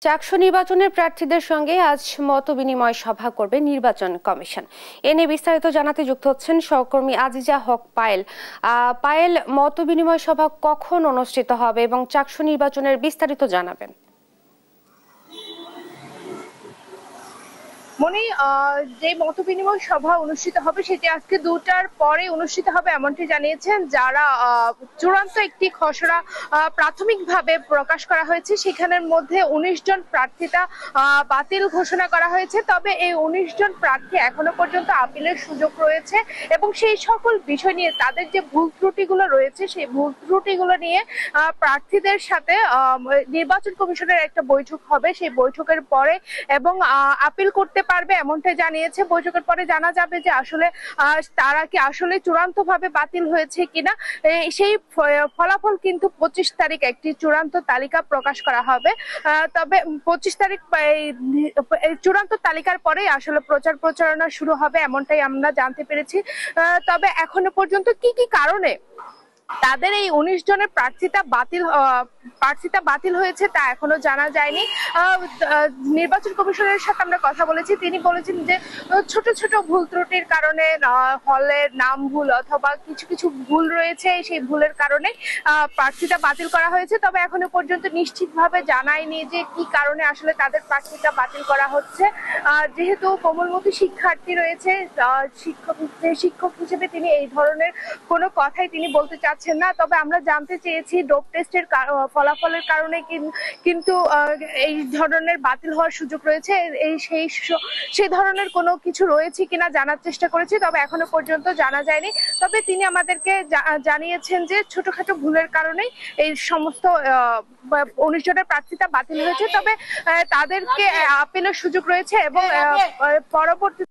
চাকসু নির্বাচনের প্রার্থীদের সঙ্গে আজ মতবিনিময় সভা করবে নির্বাচন কমিশন। এ নিয়ে বিস্তারিত জানাতে যুক্ত হচ্ছেন সহকর্মী আজিজা হক পায়েল। পায়েল, মতবিনিময় সভা কখন অনুষ্ঠিত হবে এবং চাকসু নির্বাচনের বিস্তারিত জানাবেন। মনি, যে মতবিনিময় সভা অনুষ্ঠিত হবে সেটি আজকে 2টার পরে অনুষ্ঠিত হবে এমনটি জানিয়েছেন যারা চূড়ান্ত একটি খসড়া প্রাথমিকভাবে প্রকাশ করা হয়েছে। সেখানের মধ্যে 19 জন প্রার্থীতা বাতিল ঘোষণা করা হয়েছে। তবে এই 19 জন প্রার্থী এখনো পর্যন্ত আপিলের সুযোগ রয়েছে এবং সেই সকল বিষয় নিয়ে তাদের যে ভুল ত্রুটিগুলো রয়েছে সেই ভুল ত্রুটিগুলো নিয়ে প্রার্থীদের সাথে নির্বাচন কমিশনের একটা বৈঠক হবে। সেই বৈঠকের পরে এবং আপিল করতে পারবে এমনটাই জানিয়েছে। বৈঠকের পরে জানা যাবে যে আসলে তারা কি আসলে চূড়ান্তভাবে বাতিল হয়েছে কিনা। সেই ফলাফল কিন্তু 25 তারিখ একটি চূড়ান্ত তালিকা প্রকাশ করা হবে। তবে 25 তারিখ চূড়ান্ত তালিকার পরে আসলে প্রচারণা শুরু হবে এমনটাই আমরা জানতে পেরেছি। তবে এখনো পর্যন্ত কি কি কারণে তাদের এই 19 জনের প্রার্থিতা বাতিল হয়েছে তা এখনো জানা যায়নি। নির্বাচন কমিশনের সাথে আমরা কথা বলেছি, তিনি বলেছেন যে ছোট ছোট ভুল ত্রুটির কারণে হলের নাম ভুল অথবা কিছু কিছু ভুল রয়েছে, সেই ভুলের কারণে প্রার্থিতা বাতিল করা হয়েছে। তবে এখনো পর্যন্ত নিশ্চিতভাবে জানায়নি যে কি কারণে আসলে তাদের প্রার্থিতা বাতিল করা হচ্ছে। যেহেতু কোমলমতি শিক্ষার্থী রয়েছে, শিক্ষক হিসেবে তিনি এই ধরনের কোনো কথাই তিনি বলতে চাচ্ছেন না। তবে আমরা জানতে চেয়েছি ডোপ টেস্টের ফলাফলের কারণে কিন্তু এই ধরনের বাতিল হওয়ার সুযোগ রয়েছে, সেই ধরনের কোনো কিছু রয়েছে কিনা জানার চেষ্টা করেছি, তবে এখনো পর্যন্ত জানা যায়নি। তবে তিনি আমাদেরকে জানিয়েছেন যে ছোটখাটো ভুলের কারণেই এই সমস্ত 19 জনের প্রার্থিতা বাতিল হয়েছে। তবে তাদেরকে আপিলের সুযোগ রয়েছে এবং পরবর্তী